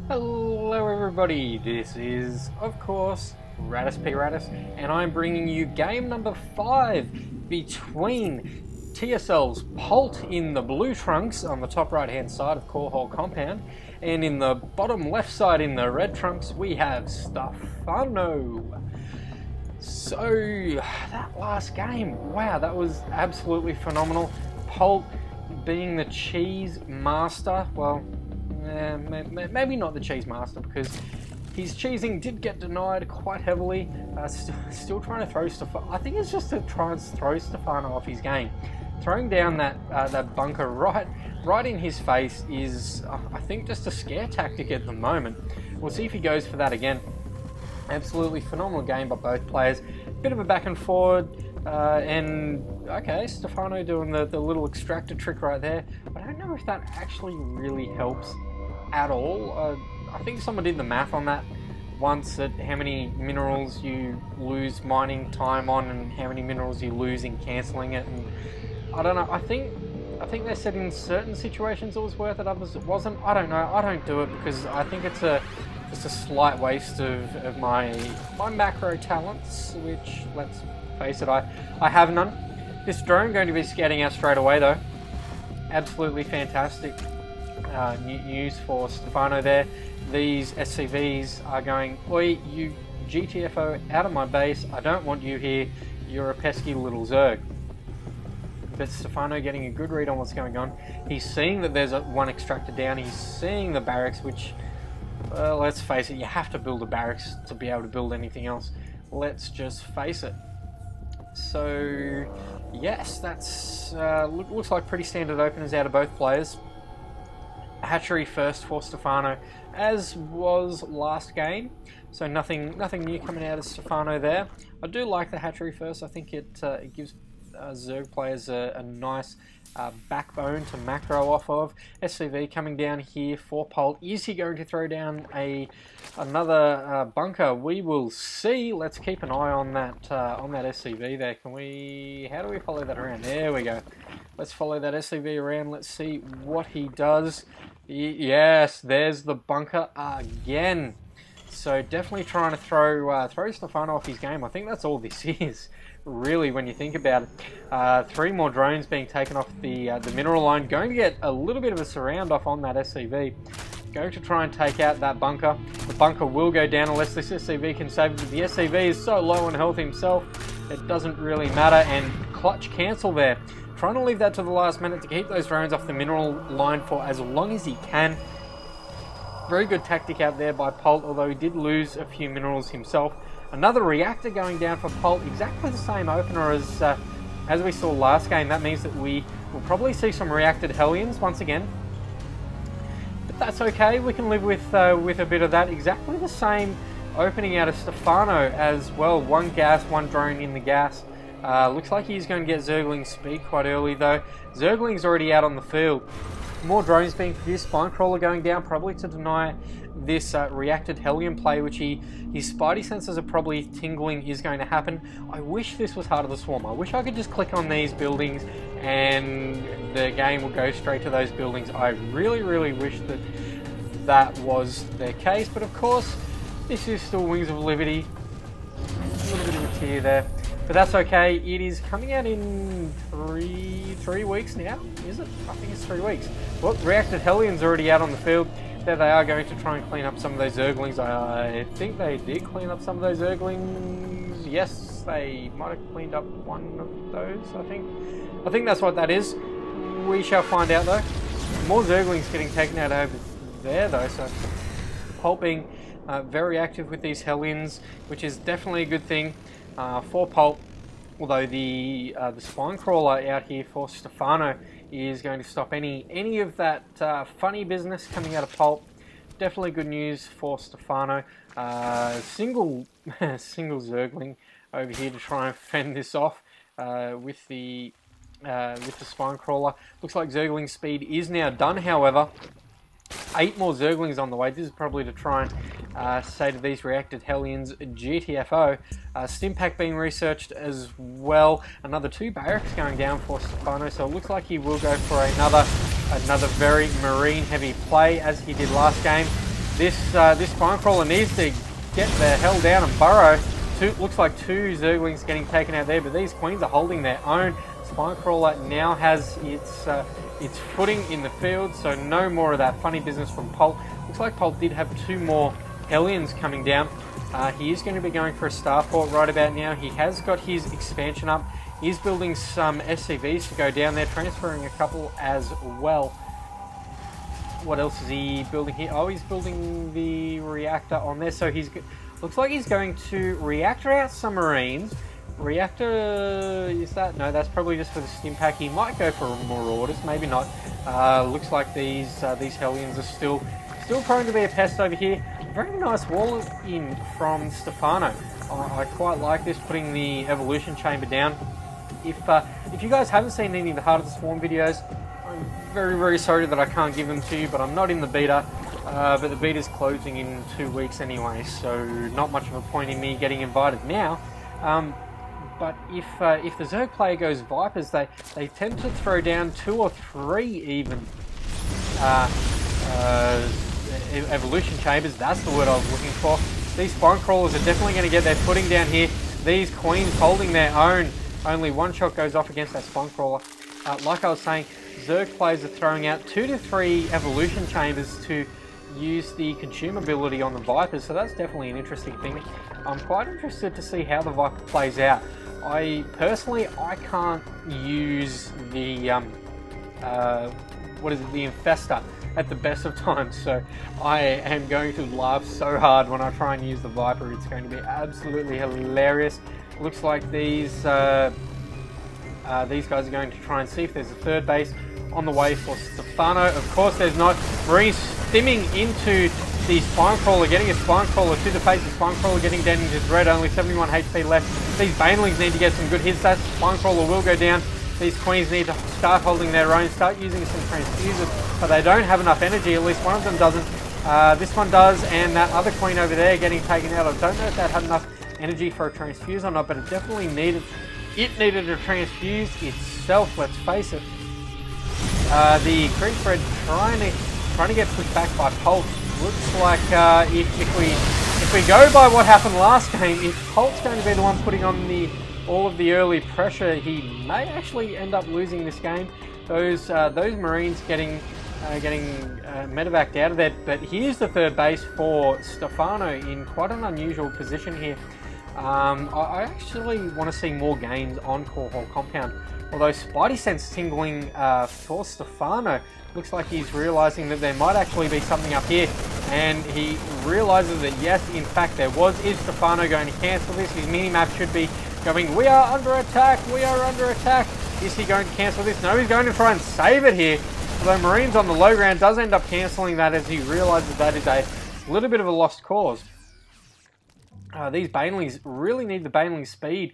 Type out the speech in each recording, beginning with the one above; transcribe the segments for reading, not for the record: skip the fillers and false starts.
Hello everybody, this is, of course, Radis P. Radis, and I'm bringing you game number 5 between TSL's Polt in the blue trunks on the top right hand side of Core Hall Compound, and in the bottom left side in the red trunks we have Stephano. So, that last game, wow, that was absolutely phenomenal. Polt being the cheese master, well, maybe not the cheese master, because his cheesing did get denied quite heavily. Still trying to throw Stephano. I think it's just to try and throw Stephano off his game. Throwing down that bunker right in his face is, I think, just a scare tactic at the moment. We'll see if he goes for that again. Absolutely phenomenal game by both players. Bit of a back and forward. And okay, Stephano doing the little extractor trick right there. I don't know if that actually really helps at all. I think someone did the math on that once, at how many minerals you lose mining time on and how many minerals you lose in cancelling it. And I don't know, I think they said in certain situations it was worth it, others it wasn't. I don't know, I don't do it because I think it's just a slight waste of my macro talents, which, let's face it, I have none. This drone going to be scouting out straight away though. Absolutely fantastic news for Stephano there. These SCVs are going, oi, you GTFO, out of my base, I don't want you here, you're a pesky little Zerg. But Stephano getting a good read on what's going on. He's seeing that there's one extractor down, he's seeing the barracks, which, let's face it, you have to build a barracks to be able to build anything else. Let's just face it. So, yes, that's looks like pretty standard openers out of both players. Hatchery first for Stephano, as was last game. So nothing new coming out of Stephano there. I do like the hatchery first. I think it gives Zerg players a nice backbone to macro off of. SCV coming down here for Polt. Is he going to throw down another bunker? We will see. Let's keep an eye on that SCV there. How do we follow that around? There we go. Let's follow that SCV around. Let's see what he does. Yes, there's the bunker again. So definitely trying to throw Stephano off his game. I think that's all this is, really, when you think about it. 3 more drones being taken off the mineral line. Going to get a little bit of a surround off on that SCV. Going to try and take out that bunker. The bunker will go down unless this SCV can save it. But the SCV is so low on health himself, it doesn't really matter. And clutch cancel there. Trying to leave that to the last minute to keep those drones off the mineral line for as long as he can. Very good tactic out there by Polt, although he did lose a few minerals himself. Another reactor going down for Polt, exactly the same opener as we saw last game. That means that we will probably see some reacted Hellions once again. But that's okay, we can live with a bit of that. Exactly the same opening out of Stephano as well. 1 gas, 1 drone in the gas. Looks like he's going to get Zergling speed quite early though. Zergling's already out on the field. More drones being produced. Spinecrawler going down, probably to deny this reacted Hellion play, which his spidey senses are probably tingling is going to happen. I wish this was Heart of the Swarm. I wish I could just click on these buildings and the game would go straight to those buildings. I really, really wish that was the case, but of course, this is still Wings of Liberty. A little bit of a tear there. But that's okay, it is coming out in three weeks now, is it? I think it's 3 weeks. Well, reacted Hellion's already out on the field. There they are, going to try and clean up some of those Zerglings. I think they did clean up some of those Zerglings. Yes, they might have cleaned up one of those, I think that's what that is. We shall find out though. More Zerglings getting taken out over there though, so Polt being very active with these Hellions, which is definitely a good thing. For Polt, although the Spinecrawler out here for Stephano is going to stop any of that funny business coming out of Polt. Definitely good news for Stephano. Single Zergling over here to try and fend this off with the Spinecrawler. Looks like Zergling speed is now done, however. 8 more Zerglings on the way. This is probably to try and say to these reacted Hellions, GTFO. Stimpack being researched as well. Another 2 barracks going down for Stephano, so it looks like he will go for another very marine heavy play as he did last game. This spine crawler needs to get the hell down and burrow. Looks like 2 Zerglings getting taken out there, but these queens are holding their own. Spine crawler now has its footing in the field, so no more of that funny business from Polt. Looks like Polt did have 2 more Hellions coming down. He is going to be going for a starport right about now. He has got his expansion up. He's building some SCVs to go down there, transferring a couple as well. What else is he building here? Oh, he's building the reactor on there. So looks like he's going to reactor out some Marines. Reactor, is that? No, that's probably just for the stim pack. He might go for more orders, maybe not. Looks like these Hellions are still prone to be a pest over here. Very nice wall in from Stephano. I quite like this, putting the evolution chamber down. If you guys haven't seen any of the Heart of the Swarm videos, I'm very, very sorry that I can't give them to you, but I'm not in the beta. But the beta's closing in 2 weeks anyway, so not much of a point in me getting invited now. But if the Zerg player goes Vipers, they tend to throw down 2 or 3 even evolution chambers. That's the word I was looking for. These spine crawlers are definitely going to get their footing down here. These queens holding their own. Only 1 shot goes off against that spine crawler. Like I was saying, Zerg players are throwing out 2 to 3 evolution chambers to use the consumability on the Vipers, so that's definitely an interesting thing. I'm quite interested to see how the Viper plays out. Personally, I can't use the the Infestor at the best of times, so I am going to laugh so hard when I try and use the Viper. It's going to be absolutely hilarious. Looks like these guys are going to try and see if there's a 3rd base on the way for Stephano. Of course there's not. Marines stimming into the spine crawler, getting a spine crawler to the face. The spine crawler getting down into red, only 71 HP left. These banelings need to get some good hits. That spine crawler will go down. These queens need to start holding their own, start using some transfusers, but they don't have enough energy. At least one of them doesn't. This one does, and that other queen over there getting taken out. I don't know if that had enough energy for a transfuse or not, but it definitely needed. It needed a transfuse itself. Let's face it. The creep spread trying to get pushed back by Polt. Looks like if we go by what happened last game, if Polt's going to be the one putting on all of the early pressure, he may actually end up losing this game. Those Marines getting medevaced out of there. But here's the 3rd base for Stephano in quite an unusual position here. I actually want to see more games on Core Hall Compound. Although Spidey Sense tingling for Stephano, looks like he's realising that there might actually be something up here. And he realises that yes, in fact there was. Is Stephano going to cancel this? His mini-map should be going, we are under attack, we are under attack. Is he going to cancel this? No, he's going to try and save it here. Although Marines on the low ground does end up cancelling that as he realises that is a little bit of a lost cause. These banelings really need the baneling speed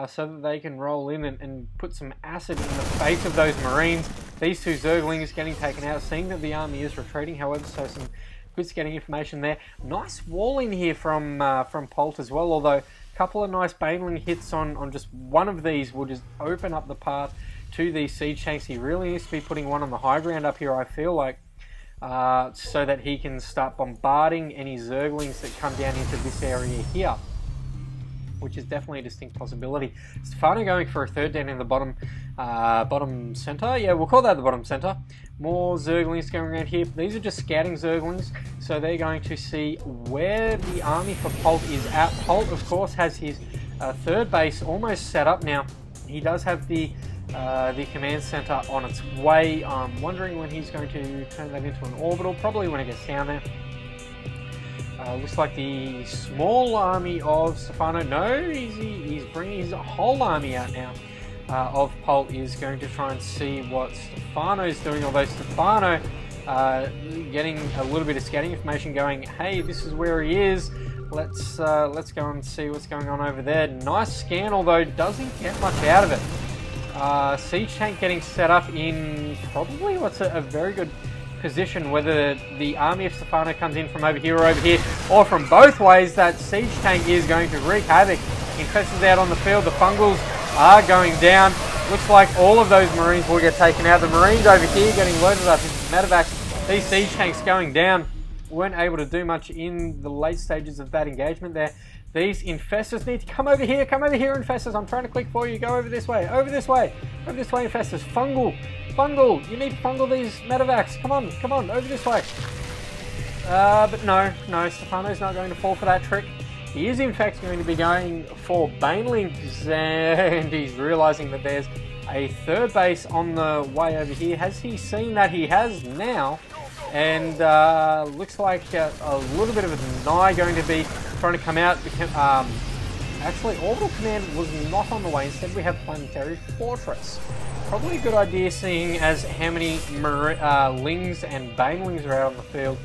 so that they can roll in and put some acid in the face of those Marines. These 2 Zerglings getting taken out, seeing that the army is retreating, however, so some good getting information there. Nice wall in here from Polt as well, although a couple of nice baneling hits on just one of these will just open up the path to these siege tanks. He really needs to be putting one on the high ground up here, I feel like. So that he can start bombarding any Zerglings that come down into this area here, which is definitely a distinct possibility. Stephano going for a 3rd down in the bottom center. Yeah, we'll call that the bottom center. More Zerglings going around here. These are just scouting Zerglings, so they're going to see where the army for Polt is at. Polt, of course, has his 3rd base almost set up now. He does have the command center on its way. I'm wondering when he's going to turn that into an orbital, probably when it gets down there. Looks like the small army of Stephano, no, he's bringing his whole army out now. Of Polt is going to try and see what Stephano's doing, although Stephano getting a little bit of scouting information going, hey, this is where he is. Let's go and see what's going on over there. Nice scan, although doesn't get much out of it. Siege tank getting set up in probably what's a very good position, whether the army of Stephano comes in from over here or over here, or from both ways. That siege tank is going to wreak havoc. Infestors out on the field, the fungals are going down. Looks like all of those Marines will get taken out. The Marines over here getting loaded up into medevacs. These siege tanks going down. weren't able to do much in the late stages of that engagement there. These infestors need to come over here, infestors. I'm trying to click for you. Go over this way, infestors. Fungal, you need to fungal these medevacs. Come on, over this way. But no, Stephano's not going to fall for that trick. He is in fact going to be going for banelings, and he's realizing that there's a third base on the way over here. Has he seen that? He has now. And looks like a little bit of a deny going to be trying to come out. Actually, Orbital Command was not on the way. Instead, we have Planetary Fortress. Probably a good idea, seeing as how many lings and banelings are out on the field.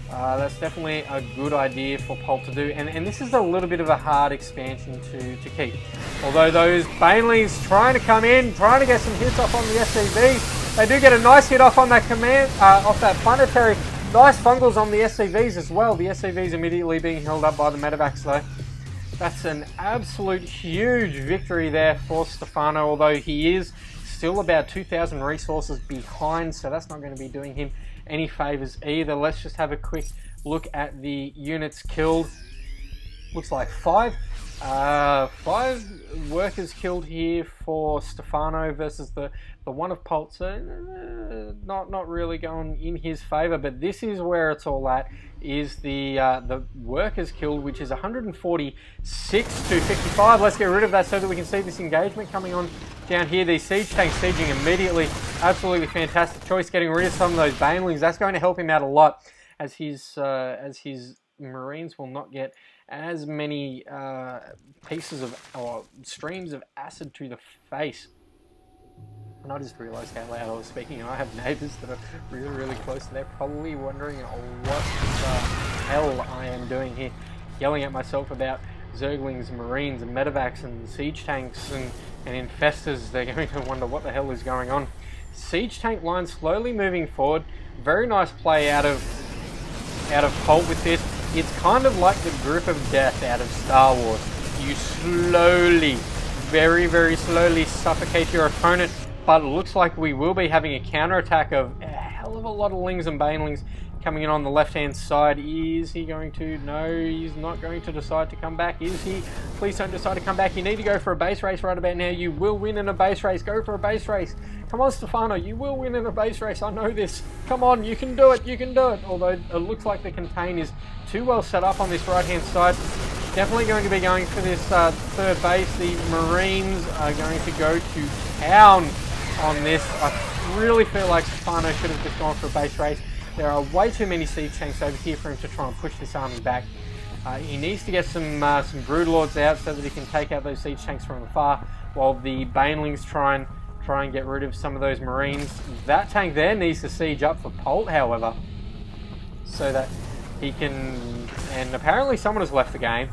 That's definitely a good idea for Polt to do. And this is a little bit of a hard expansion to keep. Although those banelings trying to come in, trying to get some hits off on the SCVs. They do get a nice hit off on that off that planetary. Nice fungals on the SCVs as well. The SCVs immediately being held up by the medevacs though. That's an absolute huge victory there for Stephano, although he is still about 2,000 resources behind, so that's not going to be doing him any favours either. Let's just have a quick look at the units killed. Looks like 5 workers killed here for Stephano versus the one of Polt, so not really going in his favour. But this is where it's all at, is the workers killed, which is 146 to 55. Let's get rid of that so that we can see this engagement coming on down here. These siege tanks sieging immediately. Absolutely fantastic choice, getting rid of some of those banelings. That's going to help him out a lot, as his Marines will not get as many pieces of or streams of acid to the face. And I just realised how loud I was speaking. I have neighbours that are really close, and they're probably wondering what the hell I am doing here, yelling at myself about Zerglings, Marines, and medevacs, and siege tanks, and infestors. They're going to wonder what the hell is going on. Siege tank line slowly moving forward. Very nice play out of Polt with this. It's kind of like the grip of death out of Star Wars. You slowly, very slowly suffocate your opponent, but it looks like we will be having a counterattack of a hell of a lot of lings and banelings coming in on the left-hand side. Is he going to? No, he's not going to decide to come back, is he? Please don't decide to come back. You need to go for a base race right about now. You will win in a base race. Go for a base race. Come on, Stephano, you will win in a base race. I know this. Come on, you can do it. You can do it. Although it looks like the contain is too well set up on this right-hand side. Definitely going to be going for this third base. The Marines are going to go to town on this. I really feel like Stephano should have just gone for a base race. There are way too many siege tanks over here for him to try and push this army back. He needs to get some Broodlords out so that he can take out those siege tanks from afar, while the banelings try and get rid of some of those Marines. That tank there needs to siege up for Polt, however, so that he can... And apparently someone has left the game.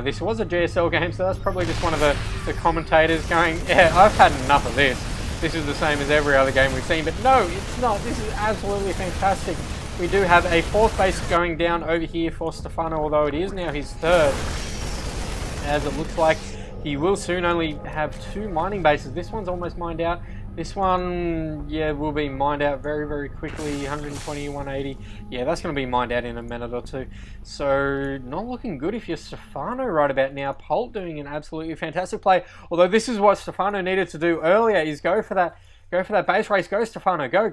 This was a GSL game, so that's probably just one of the commentators going, yeah, I've had enough of this. This is the same as every other game we've seen. But no, it's not. This is absolutely fantastic. We do have a fourth base going down over here for Stephano, although it is now his third, as it looks like he will soon only have 2 mining bases. This one's almost mined out. This one, yeah, will be mined out very quickly. 120, 180. Yeah, that's going to be mined out in a minute or two. So, not looking good if you're Stephano right about now. Polt doing an absolutely fantastic play. Although this is what Stephano needed to do earlier, is go for that base race. Go, Stephano. Go.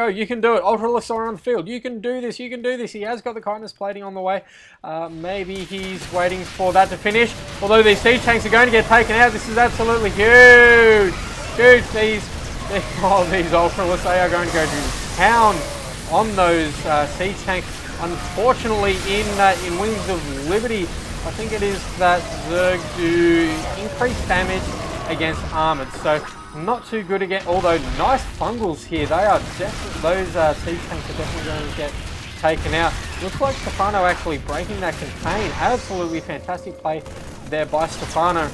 You can do it. Ultralisk are on the field. You can do this. He has got the kindness plating on the way. Maybe he's waiting for that to finish. Although these siege tanks are going to get taken out. This is absolutely huge. These Ultralisks, they are going to go to town on those siege tanks. Unfortunately, in Wings of Liberty, I think it is that Zerg do increased damage against armoured. So not too good again, although nice fungals here. They are definitely, those siege tanks are definitely going to get taken out. Looks like Stephano actually breaking that contain. Absolutely fantastic play there by Stephano.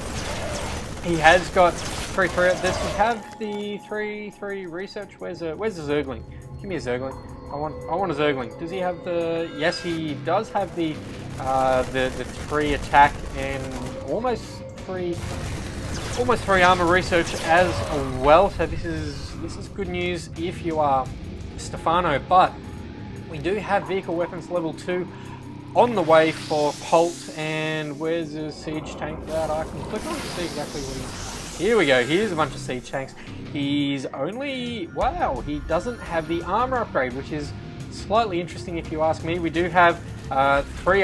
He has got 3-3. Does he have the 3-3 research? Where's the Zergling? Give me a Zergling. I want a Zergling. Does he have the? Yes, he does have the 3 attack and almost 3 armor research as well. So this is good news if you are Stephano, but We do have vehicle weapons level 2 on the way for Polt, and where's the siege tank that I can click on to see exactly what he's... Here we go, here's a bunch of siege tanks. He's only... wow, he doesn't have the armor upgrade, which is slightly interesting if you ask me. We do have 3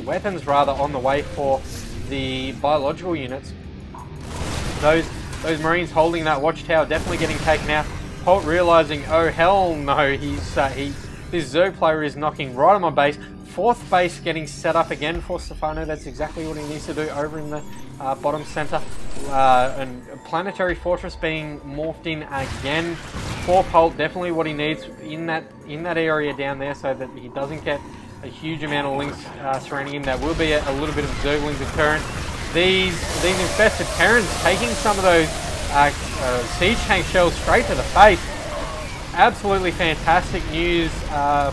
weapons rather on the way for the biological units. Those Marines holding that watchtower definitely getting taken out. Polt realizing, oh hell no, this Zerg player is knocking right on my base. 4th base getting set up again for Stephano. That's exactly what he needs to do over in the bottom center. And planetary fortress being morphed in again for Polt. Definitely what he needs in that area down there, so that he doesn't get a huge amount of links surrounding him. That will be a little bit of Zergling deterrent. These infested Terrans taking some of those siege tank shells straight to the face. Absolutely fantastic news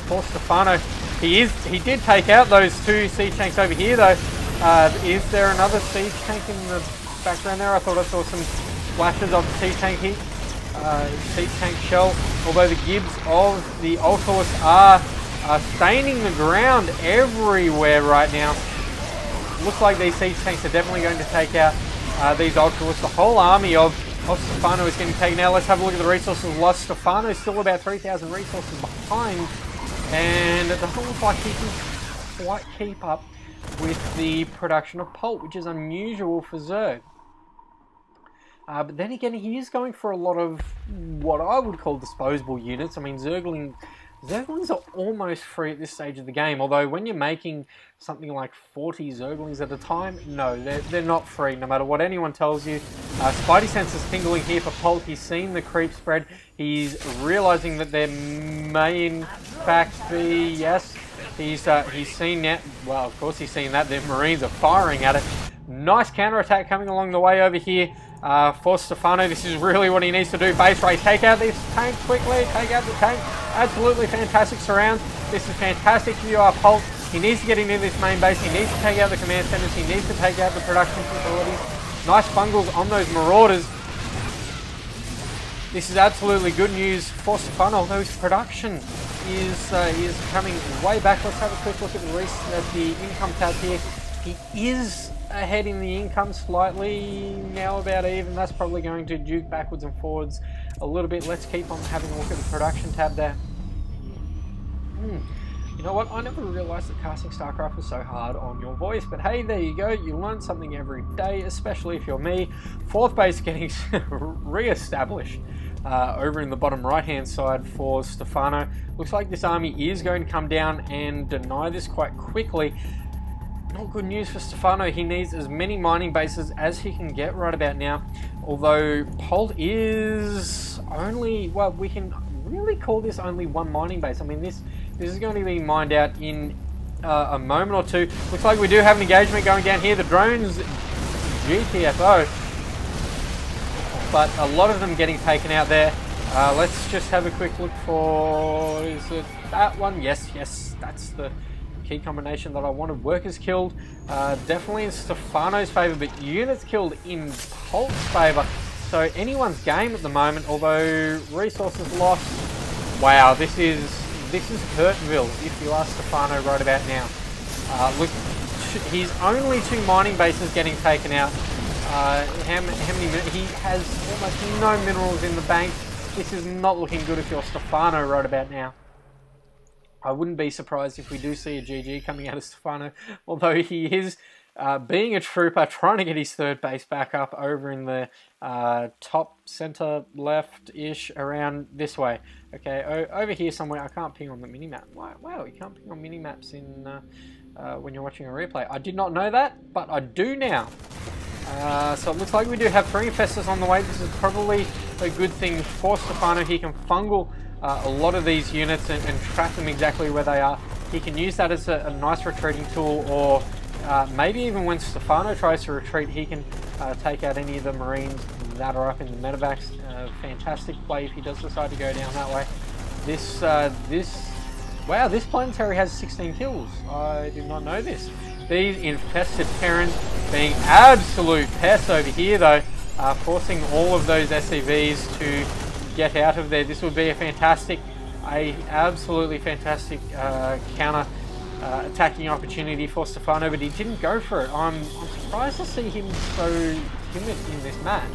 for Stephano. He did take out those 2 siege tanks over here though. Is there another siege tank in the background there? I thought I saw some flashes of the siege tank hit. Siege tank shell. Although the gibs of the Ultimus are staining the ground everywhere right now. Looks like these siege tanks are definitely going to take out these Ultimus. The whole army of Stephano is getting taken out. Let's have a look at the resources lost. Stephano is still about 3,000 resources behind, and it doesn't look like he can quite keep up with the production of Polt, which is unusual for Zerg. But then again, he is going for a lot of what I would call disposable units. I mean, Zerglings are almost free at this stage of the game, although when you're making something like 40 Zerglings at a time, no, they're not free, no matter what anyone tells you. Spidey sense is tingling here for Polt. He's seen the creep spread. He's realizing that there may in fact be, yes, he's seen that. Well, of course he's seen that. The Marines are firing at it. Nice counterattack coming along the way over here. For Stephano, this is really what he needs to do. Base race, take out this tank quickly, take out the tank. Absolutely fantastic surrounds. This is fantastic if you are Polt. He needs to get into this main base. He needs to take out the command centers. He needs to take out the production facilities. Nice bungles on those marauders. This is absolutely good news for Stephano, although his production is coming way back. Let's have a quick look at the income tab here. He is ahead in the income slightly, now about even. That's probably going to duke backwards and forwards a little bit. Let's keep on having a look at the production tab there. You know what, I never realised that casting StarCraft was so hard on your voice, but hey, there you go, you learn something every day, especially if you're me. 4th base getting re-established over in the bottom right hand side for Stephano. Looks like this army is going to come down and deny this quite quickly. Not good news for Stephano. He needs as many mining bases as he can get right about now. Although Polt is only, well, we can really call this only 1 mining base. I mean, this is going to be mined out in a moment or two. Looks like we do have an engagement going down here. The drones GTFO, but a lot of them getting taken out there. Let's just have a quick look for, is it that one? Yes, that's the key combination that I wanted. Workers killed, definitely in Stephano's favour, but units killed in Polt's favour. So anyone's game at the moment, although resources lost. Wow, this is Hurtville, if you ask Stephano right about now. Look, he's only 2 mining bases getting taken out. How many? He has almost no minerals in the bank. This is not looking good if you're Stephano right about now. I wouldn't be surprised if we do see a GG coming out of Stephano, although he is being a trooper, trying to get his 3rd base back up over in the top center left-ish, around this way. Okay, over here somewhere. I can't ping on the minimap. Wow, you can't ping on minimaps in when you're watching a replay. I did not know that, but I do now. So it looks like we do have 3 infestors on the way. This is probably a good thing for Stephano. He can fungal a lot of these units and trap them exactly where they are. He can use that as a nice retreating tool, or maybe even when Stephano tries to retreat, he can take out any of the Marines that are up in the medevacs. Fantastic play if he does decide to go down that way. Wow, this planetary has 16 kills. I did not know this. These infested Terrans being absolute pests over here though, forcing all of those SCVs to get out of there. This would be a fantastic a absolutely fantastic counter attacking opportunity for Stephano, but he didn't go for it. I'm surprised to see him so timid in this match.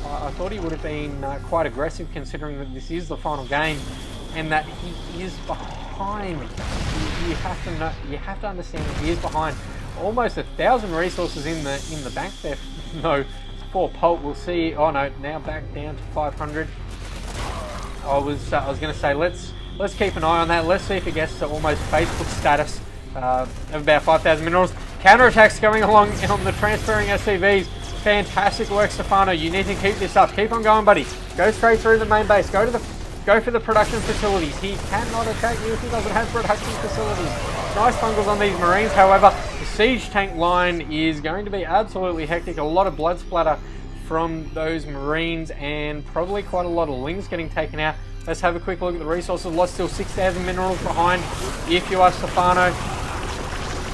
I thought he would have been quite aggressive, considering that this is the final game and that he is behind. You have to understand that he is behind. Almost 1,000 resources in the bank there. No, for Polt. We'll see. Oh no, now back down to 500. I was going to say let's keep an eye on that. Let's see if it gets to almost Facebook status of about 5,000 minerals. Counterattacks going along on the transferring SCVs. Fantastic work, Stephano. You need to keep this up. Keep on going, buddy. Go straight through the main base. Go for the production facilities. He cannot attack you if he doesn't have production facilities. Nice fungals on these Marines. However, the siege tank line is going to be absolutely hectic. A lot of blood splatter from those Marines and probably quite a lot of Lings getting taken out. Let's have a quick look at the resources. Lost still 6,000 minerals behind if you are Stephano.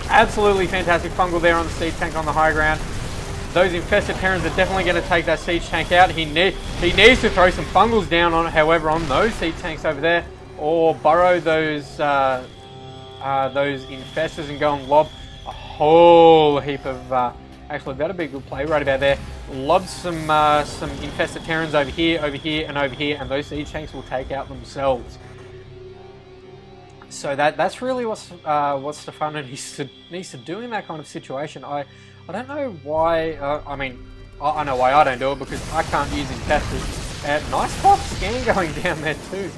Absolutely fantastic fungal there on the siege tank on the high ground. Those infested Terrans are definitely going to take that siege tank out. He needs to throw some fungals down on, however, on those siege tanks over there, or burrow those infestors and go and lob a whole heap of. Actually, that'd be a good play right about there. Lob some infested Terrans over here, and over here, and those siege tanks will take out themselves. So that's really what Stephano needs to do in that kind of situation. I don't know why. I mean, I know why I don't do it, because I can't use infestors. Nice pop scan going down there too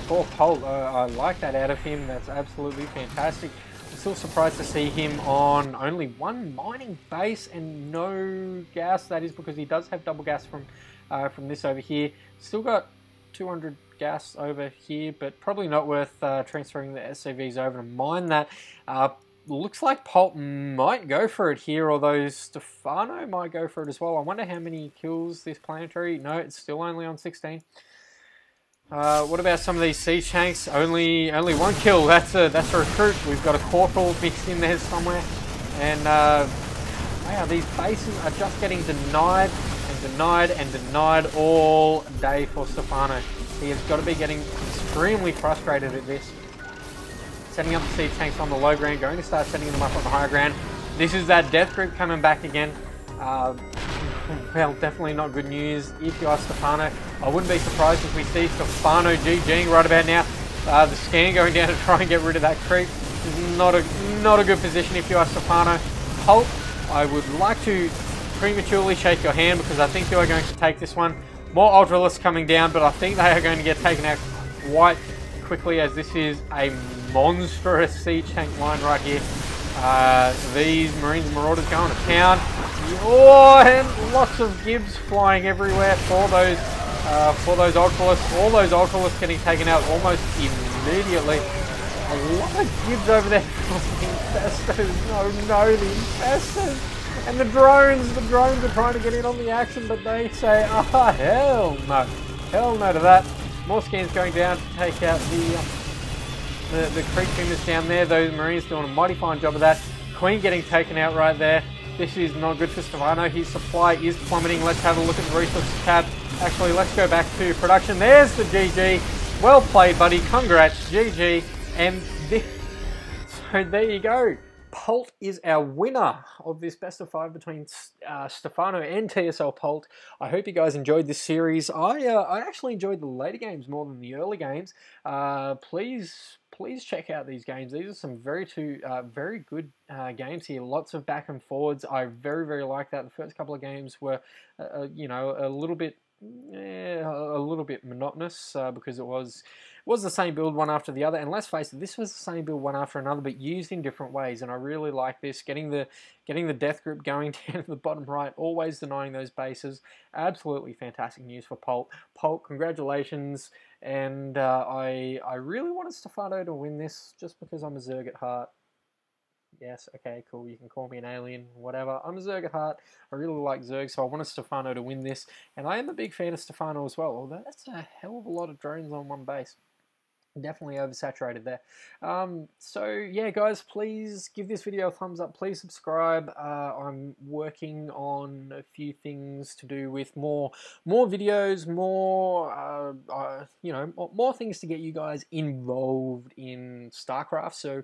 for Polt. I like that out of him. That's absolutely fantastic. I'm still surprised to see him on only one mining base and no gas. That is because he does have double gas from this over here. Still got 200 gas over here, but probably not worth transferring the SCVs over to mine that. Looks like Polt might go for it here, although Stephano might go for it as well. I wonder how many kills this planetary. No, it's still only on 16. What about some of these siege tanks? Only one kill. That's a recruit. We've got a corporal mixed in there somewhere, and wow, these bases are just getting denied and denied and denied all day for Stephano. He has got to be getting extremely frustrated at this. Setting up the siege tanks on the low ground, going to start setting them up on the higher ground. This is that death group coming back again. Well, definitely not good news if you are Stephano. I wouldn't be surprised if we see Stephano GGing right about now. The scan going down to try and get rid of that creep. This is not a good position if you are Stephano. Polt, I would like to prematurely shake your hand, because I think you are going to take this one. More Ultralists coming down, but I think they are going to get taken out quite quickly, as this is a monstrous siege tank line right here. These Marines and Marauders going to town. Oh, and lots of Gibbs flying everywhere for those Ultralists. All those Ultralists getting taken out almost immediately. A lot of Gibbs over there from the Infestors. No, the Infestors. And the drones are trying to get in on the action, but they say, oh, hell no. Hell no to that. More scans going down to take out the creep units down there. Those Marines doing a mighty fine job of that. Queen getting taken out right there. This is not good for Stephano. His supply is plummeting. Let's have a look at the resources tab. Actually, let's go back to production. There's the GG. Well played, buddy. Congrats. GG. And so there you go. Polt is our winner of this best of 5 between Stephano and TSL Polt. I hope you guys enjoyed this series. I actually enjoyed the later games more than the early games. Please check out these games. These are some very good games here. Lots of back and forwards. I very like that. The first couple of games were you know, a little bit monotonous because it was the same build one after the other, and let's face it, this was the same build one after another, but used in different ways. And I really like this, getting the death group going down to the bottom right, always denying those bases. Absolutely fantastic news for Polt. Polt, congratulations. And I really wanted Stephano to win this, just because I'm a Zerg at heart. Yes, okay, cool, you can call me an alien, whatever. I'm a Zerg at heart. I really like Zerg, so I wanted Stephano to win this. And I am a big fan of Stephano as well, although that's a hell of a lot of drones on one base. Definitely oversaturated there. So yeah, guys, please give this video a thumbs up. Please subscribe. I'm working on a few things to do with more videos, more more things to get you guys involved in StarCraft. So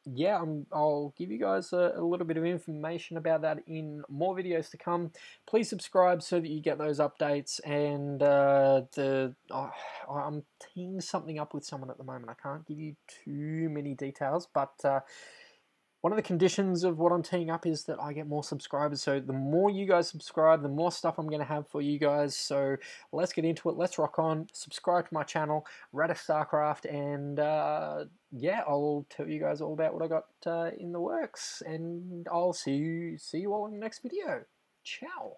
yeah, I'll give you guys a little bit of information about that in more videos to come. Please subscribe so that you get those updates. And I'm teeing something up with someone at the moment. I can't give you too many details, but one of the conditions of what I'm teeing up is that I get more subscribers. So the more you guys subscribe, the more stuff I'm going to have for you guys. So let's get into it. Let's rock on. Subscribe to my channel, Radis Starcraft, and yeah, I'll tell you guys all about what I got in the works. And I'll see you all in the next video. Ciao.